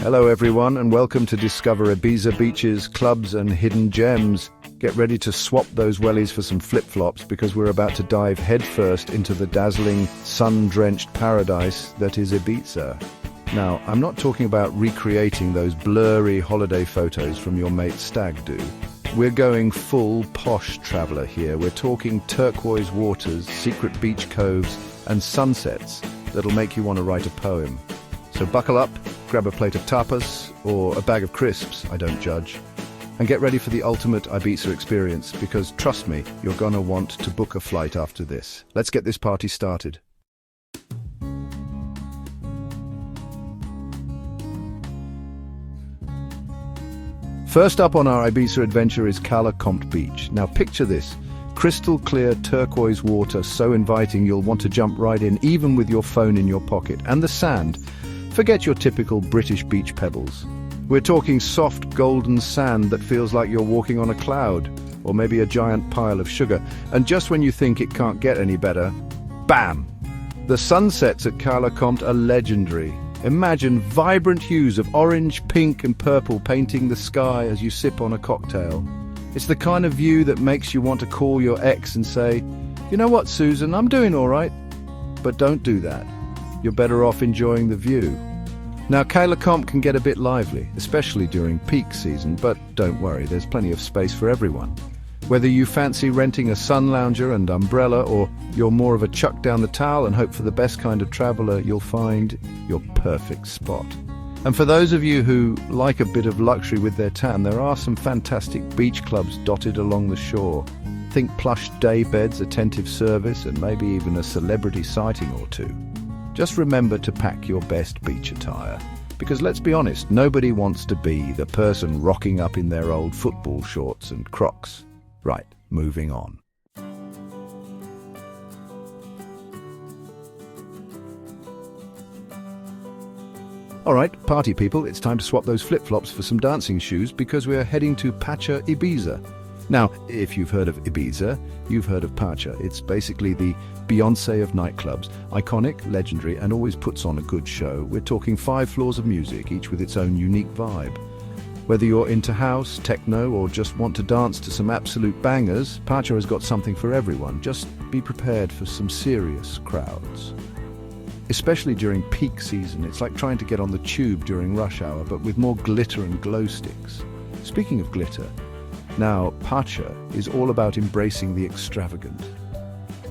Hello everyone and welcome to discover Ibiza beaches, clubs and hidden gems. Get ready to swap those wellies for some flip-flops because we're about to dive headfirst into the dazzling, sun-drenched paradise that is Ibiza. Now, I'm not talking about recreating those blurry holiday photos from your mate's stag do. We're going full posh traveller here. We're talking turquoise waters, secret beach coves and sunsets that'll make you want to write a poem. So buckle up, grab a plate of tapas or a bag of crisps, I don't judge, and get ready for the ultimate Ibiza experience because, trust me, you're gonna want to book a flight after this. Let's get this party started. First up on our Ibiza adventure is Cala Comte Beach. Now picture this, crystal clear turquoise water so inviting you'll want to jump right in even with your phone in your pocket. And the sand, forget your typical British beach pebbles. We're talking soft golden sand that feels like you're walking on a cloud, or maybe a giant pile of sugar. And just when you think it can't get any better, bam! The sunsets at Cala Comte are legendary. Imagine vibrant hues of orange, pink and purple painting the sky as you sip on a cocktail. It's the kind of view that makes you want to call your ex and say, "You know what, Susan, I'm doing all right." But don't do that. You're better off enjoying the view. Now, Cala Comte can get a bit lively, especially during peak season, but don't worry, there's plenty of space for everyone. Whether you fancy renting a sun lounger and umbrella, or you're more of a chuck down the towel and hope for the best kind of traveller, you'll find your perfect spot. And for those of you who like a bit of luxury with their tan, there are some fantastic beach clubs dotted along the shore. Think plush day beds, attentive service, and maybe even a celebrity sighting or two. Just remember to pack your best beach attire, because let's be honest, nobody wants to be the person rocking up in their old football shorts and Crocs. Right, moving on. Alright, party people, it's time to swap those flip-flops for some dancing shoes because we're heading to Pacha, Ibiza. Now, if you've heard of Ibiza, you've heard of Pacha. It's basically the Beyoncé of nightclubs. Iconic, legendary, and always puts on a good show. We're talking 5 floors of music, each with its own unique vibe. Whether you're into house, techno, or just want to dance to some absolute bangers, Pacha has got something for everyone. Just be prepared for some serious crowds. Especially during peak season, it's like trying to get on the tube during rush hour, but with more glitter and glow sticks. Speaking of glitter, now, Pacha is all about embracing the extravagant.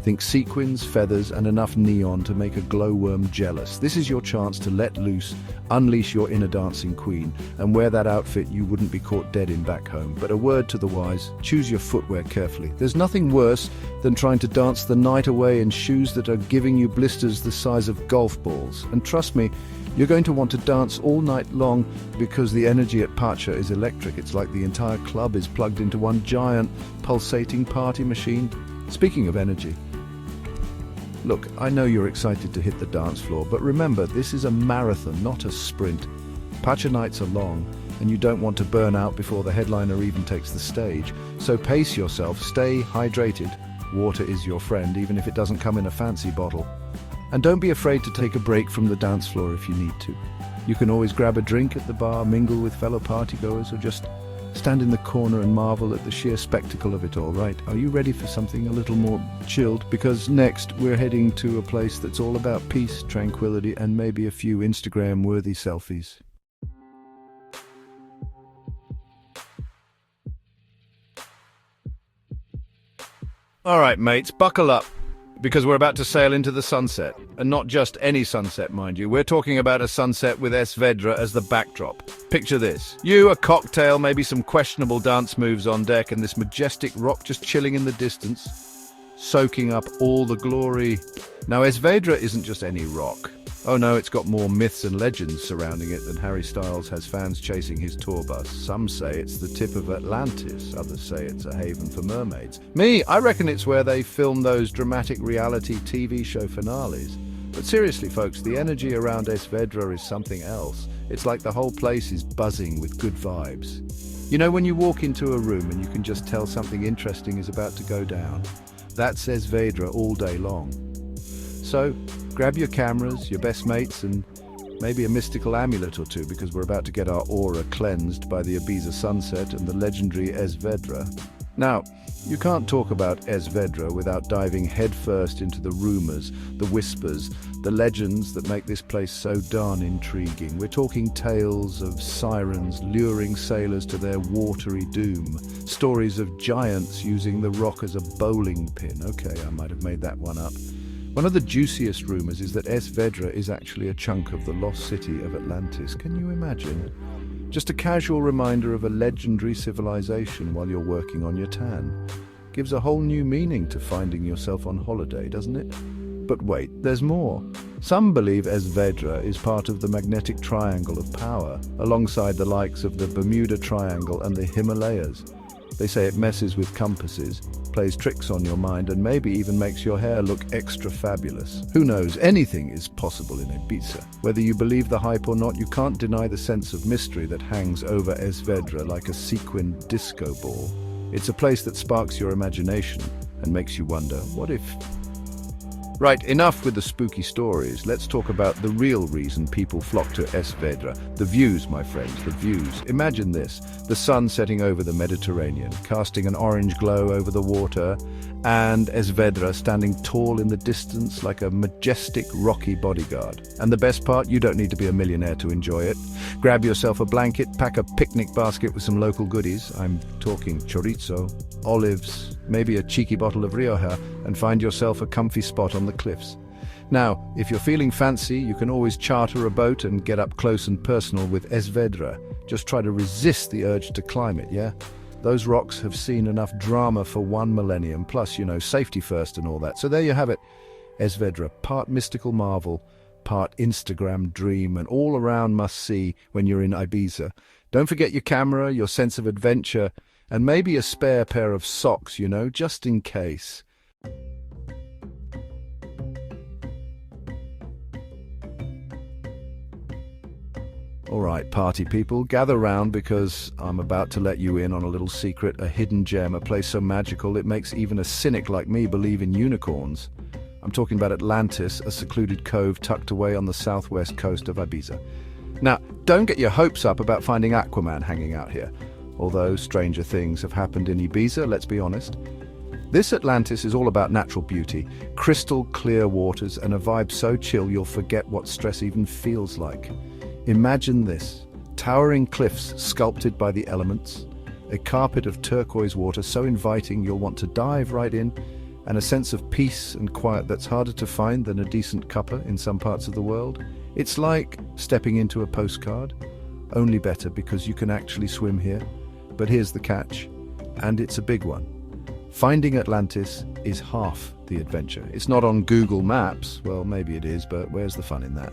Think sequins, feathers, and enough neon to make a glowworm jealous. This is your chance to let loose, unleash your inner dancing queen, and wear that outfit you wouldn't be caught dead in back home. But a word to the wise, choose your footwear carefully. There's nothing worse than trying to dance the night away in shoes that are giving you blisters the size of golf balls. And trust me, you're going to want to dance all night long because the energy at Pacha is electric. It's like the entire club is plugged into one giant, pulsating party machine. Speaking of energy, look, I know you're excited to hit the dance floor, but remember, this is a marathon, not a sprint. Pacha nights are long, and you don't want to burn out before the headliner even takes the stage. So pace yourself, stay hydrated. Water is your friend, even if it doesn't come in a fancy bottle. And don't be afraid to take a break from the dance floor if you need to. You can always grab a drink at the bar, mingle with fellow partygoers, or just stand in the corner and marvel at the sheer spectacle of it all, right? Are you ready for something a little more chilled? Because next, we're heading to a place that's all about peace, tranquility, and maybe a few Instagram-worthy selfies. All right, mates, buckle up, because we're about to sail into the sunset. And not just any sunset, mind you. We're talking about a sunset with Es Vedra as the backdrop. Picture this. You, a cocktail, maybe some questionable dance moves on deck, and this majestic rock just chilling in the distance, soaking up all the glory. Now, Es Vedra isn't just any rock. Oh no, it's got more myths and legends surrounding it than Harry Styles has fans chasing his tour bus. Some say it's the tip of Atlantis, others say it's a haven for mermaids. Me, I reckon it's where they film those dramatic reality TV show finales. But seriously folks, the energy around Es Vedra is something else. It's like the whole place is buzzing with good vibes. You know when you walk into a room and you can just tell something interesting is about to go down? That's Es Vedra all day long. So, grab your cameras, your best mates, and maybe a mystical amulet or two, because we're about to get our aura cleansed by the Ibiza sunset and the legendary Es Vedra. Now, you can't talk about Es Vedra without diving headfirst into the rumors, the whispers, the legends that make this place so darn intriguing. We're talking tales of sirens luring sailors to their watery doom, stories of giants using the rock as a bowling pin. Okay, I might have made that one up. One of the juiciest rumors is that Es Vedra is actually a chunk of the lost city of Atlantis. Can you imagine? Just a casual reminder of a legendary civilization while you're working on your tan. Gives a whole new meaning to finding yourself on holiday, doesn't it? But wait, there's more. Some believe Es Vedra is part of the magnetic triangle of power, alongside the likes of the Bermuda Triangle and the Himalayas. They say it messes with compasses, plays tricks on your mind, and maybe even makes your hair look extra fabulous. Who knows? Anything is possible in Ibiza. Whether you believe the hype or not, you can't deny the sense of mystery that hangs over Es Vedra like a sequined disco ball. It's a place that sparks your imagination and makes you wonder, what if? Right, enough with the spooky stories. Let's talk about the real reason people flock to Es Vedra. The views, my friends, the views. Imagine this, the sun setting over the Mediterranean, casting an orange glow over the water, and Es Vedra standing tall in the distance like a majestic, rocky bodyguard. And the best part, you don't need to be a millionaire to enjoy it. Grab yourself a blanket, pack a picnic basket with some local goodies. I'm talking chorizo, olives, maybe a cheeky bottle of Rioja, and find yourself a comfy spot on the cliffs. Now, if you're feeling fancy, you can always charter a boat and get up close and personal with Es Vedra. Just try to resist the urge to climb it, yeah? Those rocks have seen enough drama for 1 millennium, plus, safety first and all that. So there you have it. Es Vedra, part mystical marvel, part Instagram dream, and all around must-see when you're in Ibiza. Don't forget your camera, your sense of adventure, and maybe a spare pair of socks, just in case. All right, party people, gather round because I'm about to let you in on a little secret, a hidden gem, a place so magical it makes even a cynic like me believe in unicorns. I'm talking about Atlantis, a secluded cove tucked away on the southwest coast of Ibiza. Now, don't get your hopes up about finding Aquaman hanging out here. Although stranger things have happened in Ibiza, let's be honest. This Atlantis is all about natural beauty, crystal clear waters, and a vibe so chill you'll forget what stress even feels like. Imagine this, towering cliffs sculpted by the elements, a carpet of turquoise water so inviting you'll want to dive right in, and a sense of peace and quiet that's harder to find than a decent cuppa in some parts of the world. It's like stepping into a postcard, only better because you can actually swim here. But here's the catch, and it's a big one. Finding Atlantis is half the adventure. It's not on Google Maps, well maybe it is, but where's the fun in that?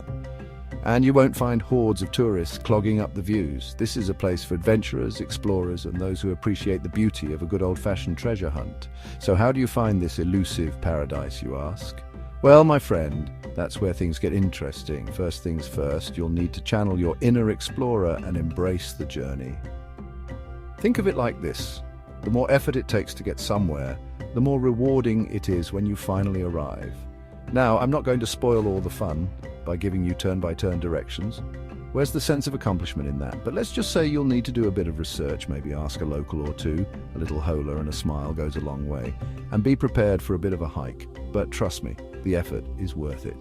And you won't find hordes of tourists clogging up the views. This is a place for adventurers, explorers, and those who appreciate the beauty of a good old-fashioned treasure hunt. So how do you find this elusive paradise, you ask? Well, my friend, that's where things get interesting. First things first, you'll need to channel your inner explorer and embrace the journey. Think of it like this. The more effort it takes to get somewhere, the more rewarding it is when you finally arrive. Now, I'm not going to spoil all the fun by giving you turn-by-turn directions. Where's the sense of accomplishment in that? But let's just say you'll need to do a bit of research, maybe ask a local or two. A little hola and a smile goes a long way. And be prepared for a bit of a hike. But trust me, the effort is worth it.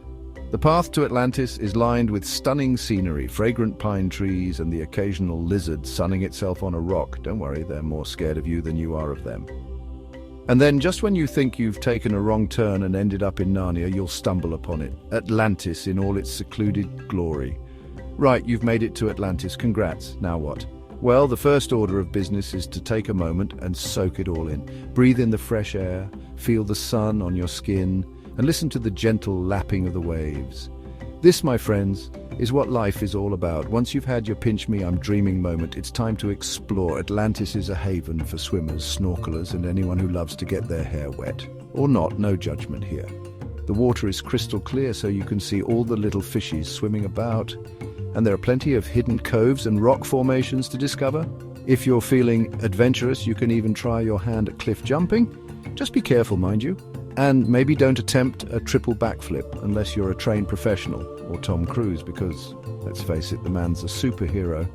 The path to Atlantis is lined with stunning scenery, fragrant pine trees, and the occasional lizard sunning itself on a rock. Don't worry, they're more scared of you than you are of them. And then just when you think you've taken a wrong turn and ended up in Narnia, you'll stumble upon it. Atlantis in all its secluded glory. Right, you've made it to Atlantis. Congrats. Now what? Well, the first order of business is to take a moment and soak it all in. Breathe in the fresh air, feel the sun on your skin, and listen to the gentle lapping of the waves. This, my friends, is what life is all about. Once you've had your pinch me, I'm dreaming moment, it's time to explore. Atlantis is a haven for swimmers, snorkelers, and anyone who loves to get their hair wet. Or not, no judgment here. The water is crystal clear so you can see all the little fishies swimming about. And there are plenty of hidden coves and rock formations to discover. If you're feeling adventurous, you can even try your hand at cliff jumping. Just be careful, mind you. And maybe don't attempt a triple backflip unless you're a trained professional or Tom Cruise, because, let's face it, the man's a superhero.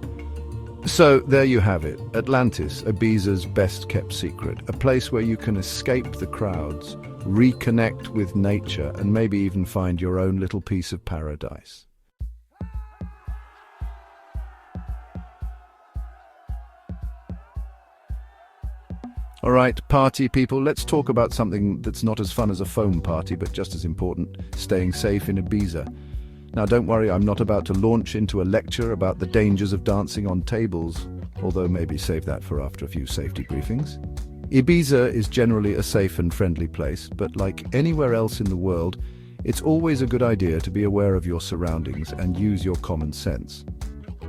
So there you have it, Atlantis, Ibiza's best-kept secret, a place where you can escape the crowds, reconnect with nature, and maybe even find your own little piece of paradise. All right, party people, let's talk about something that's not as fun as a foam party, but just as important, staying safe in Ibiza. Now, don't worry, I'm not about to launch into a lecture about the dangers of dancing on tables, although maybe save that for after a few safety briefings. Ibiza is generally a safe and friendly place, but like anywhere else in the world, it's always a good idea to be aware of your surroundings and use your common sense.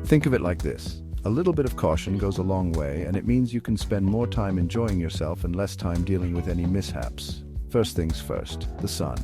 Think of it like this. A little bit of caution goes a long way, and it means you can spend more time enjoying yourself and less time dealing with any mishaps. First things first, the sun.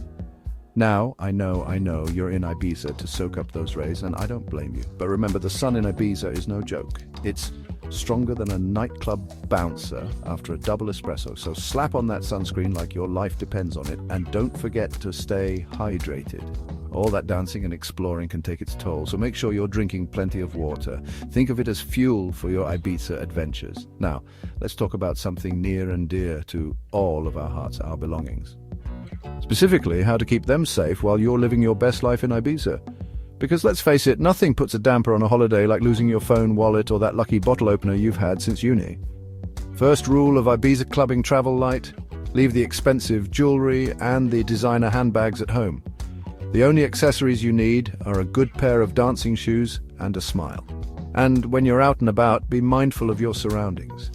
Now, I know you're in Ibiza to soak up those rays, and I don't blame you. But remember, the sun in Ibiza is no joke. It's stronger than a nightclub bouncer after a double espresso, so slap on that sunscreen like your life depends on it, and don't forget to stay hydrated. All that dancing and exploring can take its toll, so make sure you're drinking plenty of water. Think of it as fuel for your Ibiza adventures. Now, let's talk about something near and dear to all of our hearts, our belongings. Specifically, how to keep them safe while you're living your best life in Ibiza. Because let's face it, nothing puts a damper on a holiday like losing your phone, wallet, or that lucky bottle opener you've had since uni. First rule of Ibiza clubbing travel light: leave the expensive jewelry and the designer handbags at home. The only accessories you need are a good pair of dancing shoes and a smile. And when you're out and about, be mindful of your surroundings.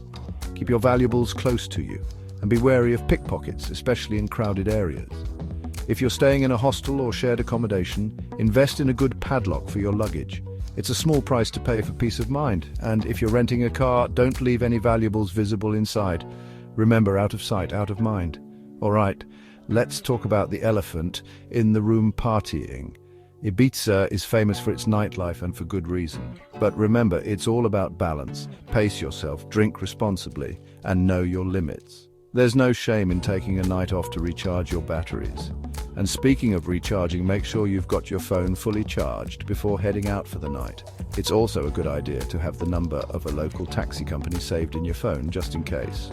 Keep your valuables close to you, and be wary of pickpockets, especially in crowded areas. If you're staying in a hostel or shared accommodation, invest in a good padlock for your luggage. It's a small price to pay for peace of mind. And if you're renting a car, don't leave any valuables visible inside. Remember, out of sight, out of mind. All right, let's talk about the elephant in the room: partying. Ibiza is famous for its nightlife, and for good reason. But remember, it's all about balance. Pace yourself, drink responsibly, and know your limits. There's no shame in taking a night off to recharge your batteries. And speaking of recharging, make sure you've got your phone fully charged before heading out for the night. It's also a good idea to have the number of a local taxi company saved in your phone, just in case.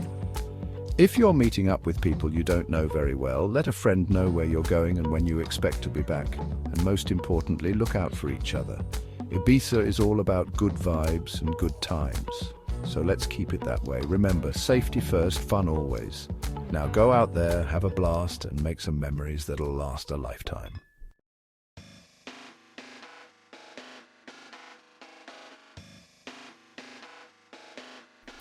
If you're meeting up with people you don't know very well, let a friend know where you're going and when you expect to be back. And most importantly, look out for each other. Ibiza is all about good vibes and good times. So let's keep it that way. Remember, safety first, fun always. Now go out there, have a blast, and make some memories that'll last a lifetime.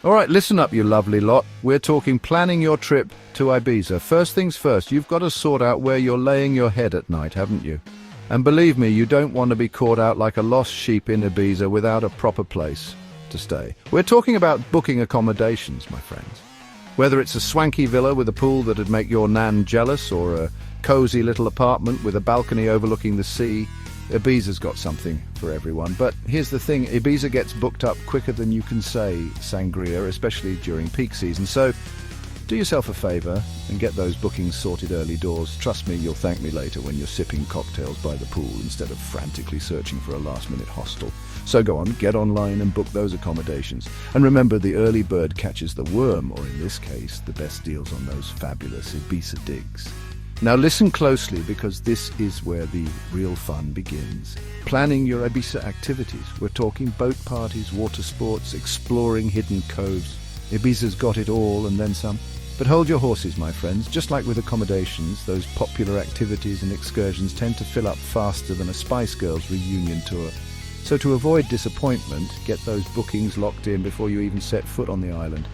All right, listen up, you lovely lot. We're talking planning your trip to Ibiza. First things first, you've got to sort out where you're laying your head at night, haven't you? And believe me, you don't want to be caught out like a lost sheep in Ibiza without a proper place to stay. We're talking about booking accommodations, my friends. Whether it's a swanky villa with a pool that'd make your nan jealous, or a cozy little apartment with a balcony overlooking the sea, Ibiza's got something for everyone. But here's the thing, Ibiza gets booked up quicker than you can say sangria, especially during peak season. So do yourself a favour and get those bookings sorted early doors. Trust me, you'll thank me later when you're sipping cocktails by the pool instead of frantically searching for a last-minute hostel. So go on, get online and book those accommodations. And remember, the early bird catches the worm, or in this case, the best deals on those fabulous Ibiza digs. Now listen closely, because this is where the real fun begins. Planning your Ibiza activities. We're talking boat parties, water sports, exploring hidden coves. Ibiza's got it all and then some. But hold your horses, my friends. Just like with accommodations, those popular activities and excursions tend to fill up faster than a Spice Girls reunion tour. So to avoid disappointment, get those bookings locked in before you even set foot on the island.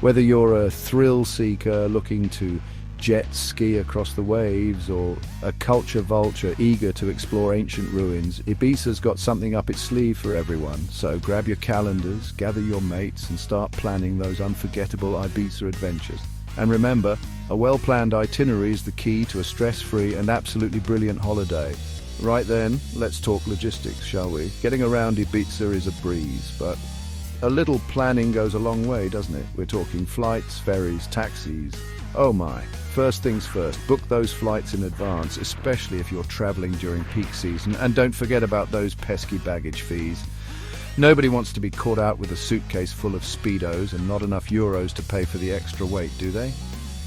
Whether you're a thrill seeker looking to jet ski across the waves, or a culture vulture eager to explore ancient ruins, Ibiza's got something up its sleeve for everyone. So grab your calendars, gather your mates, and start planning those unforgettable Ibiza adventures. And remember, a well-planned itinerary is the key to a stress-free and absolutely brilliant holiday. Right then, let's talk logistics, shall we? Getting around Ibiza is a breeze, but a little planning goes a long way, doesn't it? We're talking flights, ferries, taxis. Oh my, First things first, book those flights in advance, especially if you're traveling during peak season, and don't forget about those pesky baggage fees. Nobody wants to be caught out with a suitcase full of Speedos and not enough euros to pay for the extra weight, do they?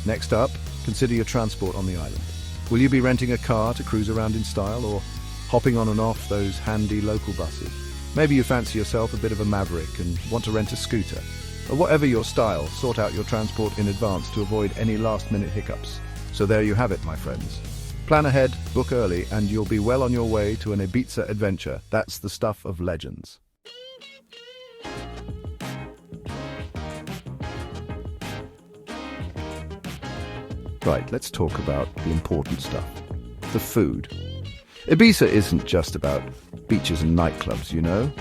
Next up, consider your transport on the island. Will you be renting a car to cruise around in style, or hopping on and off those handy local buses? Maybe you fancy yourself a bit of a maverick and want to rent a scooter. Or whatever your style, sort out your transport in advance to avoid any last-minute hiccups. So there you have it, my friends. Plan ahead, book early, and you'll be well on your way to an Ibiza adventure. That's the stuff of legends. Right, let's talk about the important stuff. The food. Ibiza isn't just about beaches and nightclubs, you know.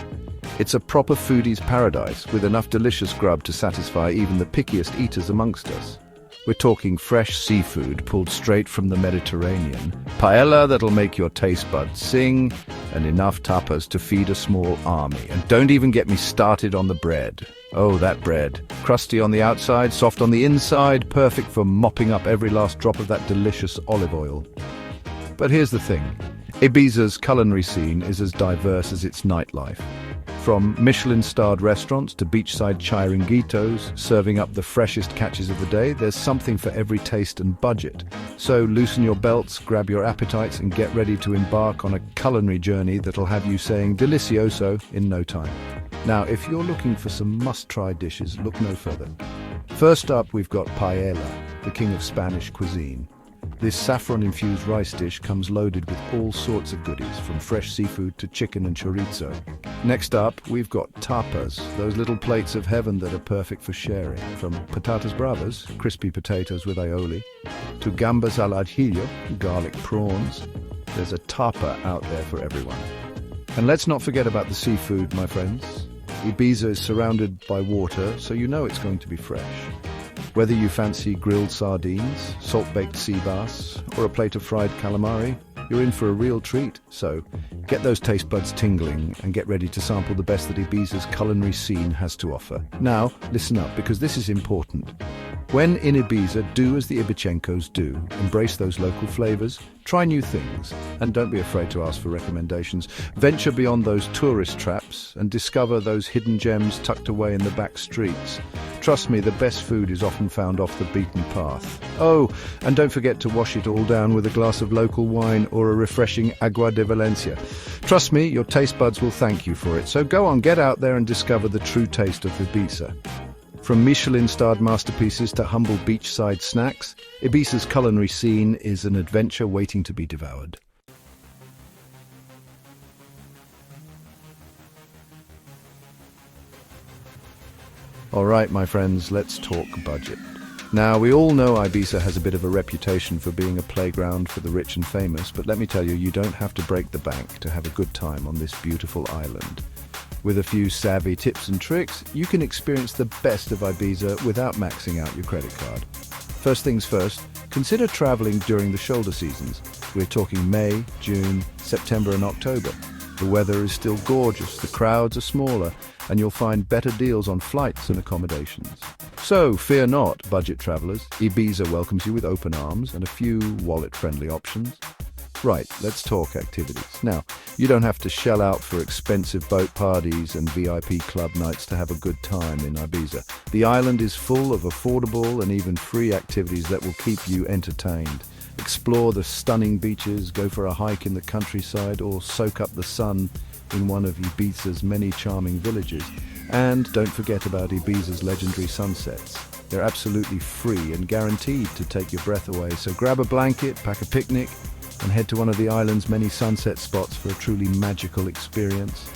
It's a proper foodie's paradise with enough delicious grub to satisfy even the pickiest eaters amongst us. We're talking fresh seafood pulled straight from the Mediterranean, paella that'll make your taste buds sing, and enough tapas to feed a small army. And don't even get me started on the bread. Oh, that bread. Crusty on the outside, soft on the inside, perfect for mopping up every last drop of that delicious olive oil. But here's the thing. Ibiza's culinary scene is as diverse as its nightlife. From Michelin-starred restaurants to beachside chiringuitos serving up the freshest catches of the day, there's something for every taste and budget. So loosen your belts, grab your appetites, and get ready to embark on a culinary journey that'll have you saying delicioso in no time. Now, if you're looking for some must-try dishes, look no further. First up, we've got paella, the king of Spanish cuisine. This saffron-infused rice dish comes loaded with all sorts of goodies, from fresh seafood to chicken and chorizo. Next up, we've got tapas, those little plates of heaven that are perfect for sharing. From patatas bravas, crispy potatoes with aioli, to gambas al ajillo, garlic prawns. There's a tapa out there for everyone. And let's not forget about the seafood, my friends. Ibiza is surrounded by water, so you know it's going to be fresh. Whether you fancy grilled sardines, salt-baked sea bass, or a plate of fried calamari, you're in for a real treat. So get those taste buds tingling and get ready to sample the best that Ibiza's culinary scene has to offer. Now, listen up, because this is important. When in Ibiza, do as the Ibichenkos do. Embrace those local flavors, try new things, and don't be afraid to ask for recommendations. Venture beyond those tourist traps and discover those hidden gems tucked away in the back streets. Trust me, the best food is often found off the beaten path. Oh, and don't forget to wash it all down with a glass of local wine or a refreshing agua de Valencia. Trust me, your taste buds will thank you for it. So go on, get out there and discover the true taste of Ibiza. From Michelin-starred masterpieces to humble beachside snacks, Ibiza's culinary scene is an adventure waiting to be devoured. All right, my friends, let's talk budget. Now, we all know Ibiza has a bit of a reputation for being a playground for the rich and famous, but let me tell you, you don't have to break the bank to have a good time on this beautiful island. With a few savvy tips and tricks, you can experience the best of Ibiza without maxing out your credit card. First things first, consider traveling during the shoulder seasons. We're talking May, June, September and October. The weather is still gorgeous, the crowds are smaller, and you'll find better deals on flights and accommodations. So, fear not, budget travelers. Ibiza welcomes you with open arms and a few wallet-friendly options. Right, let's talk activities. Now, you don't have to shell out for expensive boat parties and VIP club nights to have a good time in Ibiza. The island is full of affordable and even free activities that will keep you entertained. Explore the stunning beaches, go for a hike in the countryside, or soak up the sun in one of Ibiza's many charming villages. And don't forget about Ibiza's legendary sunsets. They're absolutely free and guaranteed to take your breath away. So grab a blanket, pack a picnic, and head to one of the island's many sunset spots for a truly magical experience.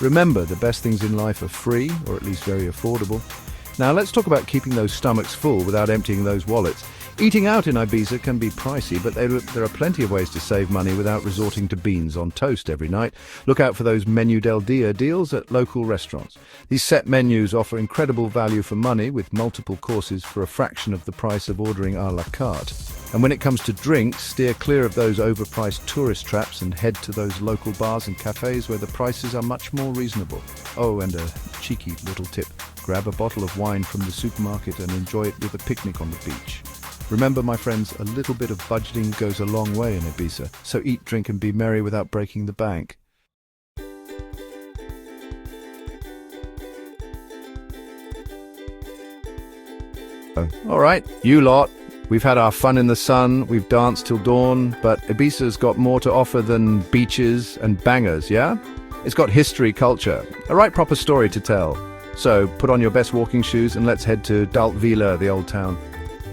Remember, the best things in life are free, or at least very affordable. Now let's talk about keeping those stomachs full without emptying those wallets. Eating out in Ibiza can be pricey, but there are plenty of ways to save money without resorting to beans on toast every night. Look out for those Menu del Dia deals at local restaurants. These set menus offer incredible value for money with multiple courses for a fraction of the price of ordering a la carte. And when it comes to drinks, steer clear of those overpriced tourist traps and head to those local bars and cafes where the prices are much more reasonable. Oh, and a cheeky little tip. Grab a bottle of wine from the supermarket and enjoy it with a picnic on the beach. Remember, my friends, a little bit of budgeting goes a long way in Ibiza, so eat, drink and be merry without breaking the bank. All right, you lot. We've had our fun in the sun, we've danced till dawn, but Ibiza's got more to offer than beaches and bangers, yeah? It's got history, culture, a right proper story to tell. So put on your best walking shoes and let's head to Dalt Vila, the old town.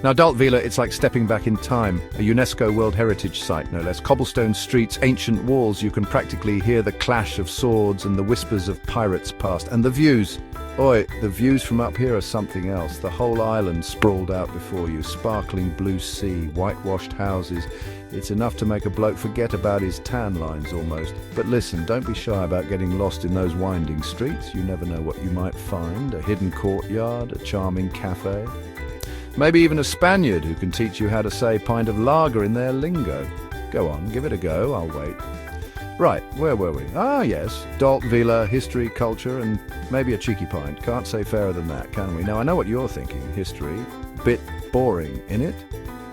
Now, Dalt Vila, it's like stepping back in time, a UNESCO World Heritage Site, no less. Cobblestone streets, ancient walls, you can practically hear the clash of swords and the whispers of pirates past. And the views. Oi, the views from up here are something else. The whole island sprawled out before you, sparkling blue sea, whitewashed houses. It's enough to make a bloke forget about his tan lines almost. But listen, don't be shy about getting lost in those winding streets. You never know what you might find. A hidden courtyard, a charming cafe. Maybe even a Spaniard who can teach you how to say pint of lager in their lingo. Go on, give it a go, I'll wait. Right, where were we? Ah, yes, Dalt Vila, history, culture, and maybe a cheeky pint. Can't say fairer than that, can we? Now, I know what you're thinking. History, bit boring, innit?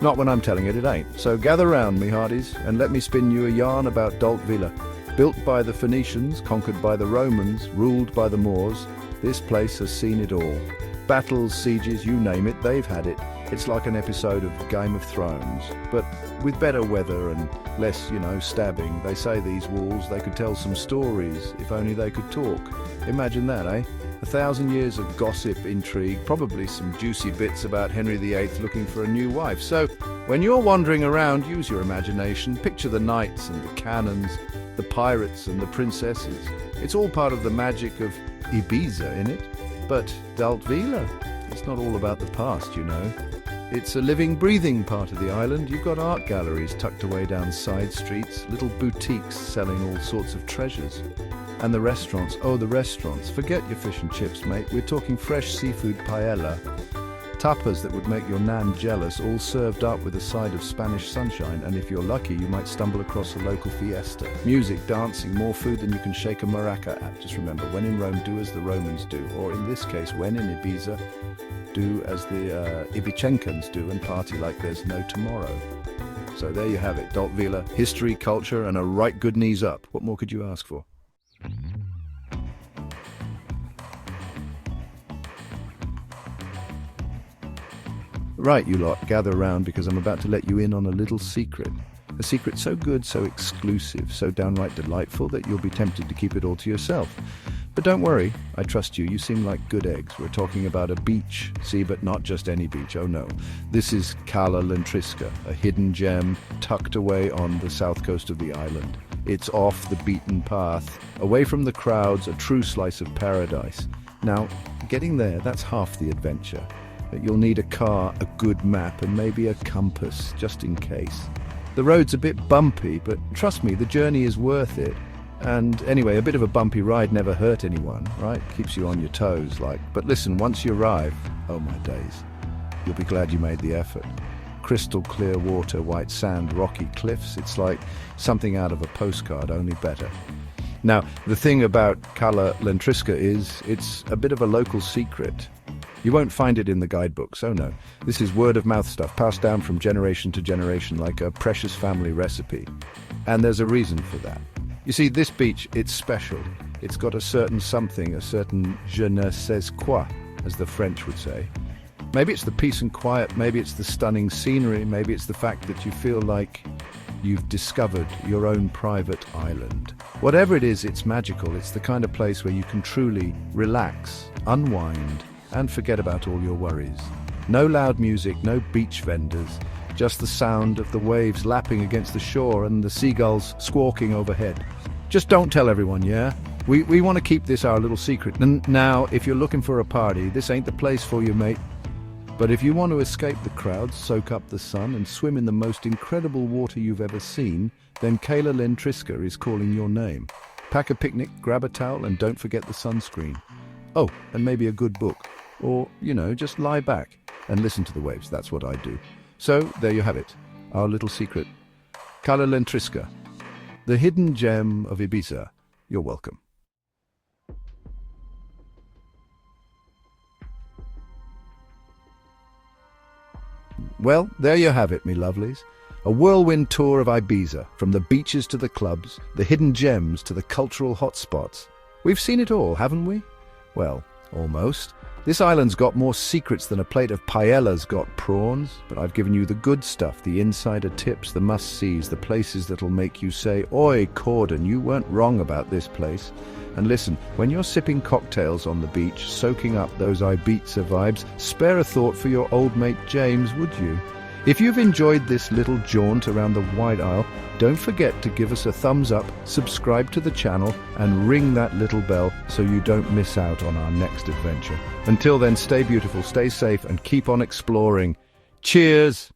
Not when I'm telling it, it ain't. So gather round, me hearties, and let me spin you a yarn about Dalt Vila. Built by the Phoenicians, conquered by the Romans, ruled by the Moors, this place has seen it all. Battles, sieges, you name it, they've had it. It's like an episode of Game of Thrones, but with better weather and less, stabbing. They say these walls, they could tell some stories, if only they could talk. Imagine that, eh? 1,000 years of gossip, intrigue, probably some juicy bits about Henry VIII looking for a new wife. So, when you're wandering around, use your imagination. Picture the knights and the cannons, the pirates and the princesses. It's all part of the magic of Ibiza, innit? But Dalt Vila, it's not all about the past, It's a living, breathing part of the island. You've got art galleries tucked away down side streets, little boutiques selling all sorts of treasures. And the restaurants, the restaurants. Forget your fish and chips, mate. We're talking fresh seafood paella. Tapas that would make your nan jealous, all served up with a side of Spanish sunshine, and if you're lucky, you might stumble across a local fiesta. Music, dancing, more food than you can shake a maraca at. Just remember, when in Rome, do as the Romans do, or in this case, when in Ibiza, do as the Ibicencans do and party like there's no tomorrow. So there you have it, Dalt Vila, history, culture, and a right good knees up. What more could you ask for? Right, you lot, gather round because I'm about to let you in on a little secret. A secret so good, so exclusive, so downright delightful that you'll be tempted to keep it all to yourself. But don't worry, I trust you. You seem like good eggs. We're talking about a beach. See, but not just any beach, oh no. This is Cala Llentrisca, a hidden gem tucked away on the south coast of the island. It's off the beaten path, away from the crowds, a true slice of paradise. Now, getting there, that's half the adventure. You'll need a car, a good map, and maybe a compass, just in case. The road's a bit bumpy, but trust me, the journey is worth it. And anyway, a bit of a bumpy ride never hurt anyone, right? Keeps you on your toes, like. But listen, once you arrive, oh my days, you'll be glad you made the effort. Crystal clear water, white sand, rocky cliffs. It's like something out of a postcard, only better. Now, the thing about Cala Llentrisca is it's a bit of a local secret. You won't find it in the guidebooks, oh no. This is word-of-mouth stuff, passed down from generation to generation like a precious family recipe. And there's a reason for that. You see, this beach, it's special. It's got a certain something, a certain je ne sais quoi, as the French would say. Maybe it's the peace and quiet, maybe it's the stunning scenery, maybe it's the fact that you feel like you've discovered your own private island. Whatever it is, it's magical. It's the kind of place where you can truly relax, unwind, and forget about all your worries. No loud music, no beach vendors, just the sound of the waves lapping against the shore and the seagulls squawking overhead. Just don't tell everyone, yeah? We want to keep this our little secret. And now, if you're looking for a party, this ain't the place for you, mate. But if you want to escape the crowds, soak up the sun, and swim in the most incredible water you've ever seen, then Cala Llentrisca is calling your name. Pack a picnic, grab a towel, and don't forget the sunscreen. Oh, and maybe a good book. Or, just lie back and listen to the waves. That's what I do. So, there you have it. Our little secret. Cala Llentrisca, the hidden gem of Ibiza. You're welcome. Well, there you have it, me lovelies. A whirlwind tour of Ibiza, from the beaches to the clubs, the hidden gems to the cultural hotspots. We've seen it all, haven't we? Well, almost. This island's got more secrets than a plate of paella's got prawns, but I've given you the good stuff, the insider tips, the must-sees, the places that'll make you say, "Oi, Cordon, you weren't wrong about this place." And listen, when you're sipping cocktails on the beach, soaking up those Ibiza vibes, spare a thought for your old mate James, would you? If you've enjoyed this little jaunt around the White Isle, don't forget to give us a thumbs up, subscribe to the channel, and ring that little bell so you don't miss out on our next adventure. Until then, stay beautiful, stay safe, and keep on exploring. Cheers!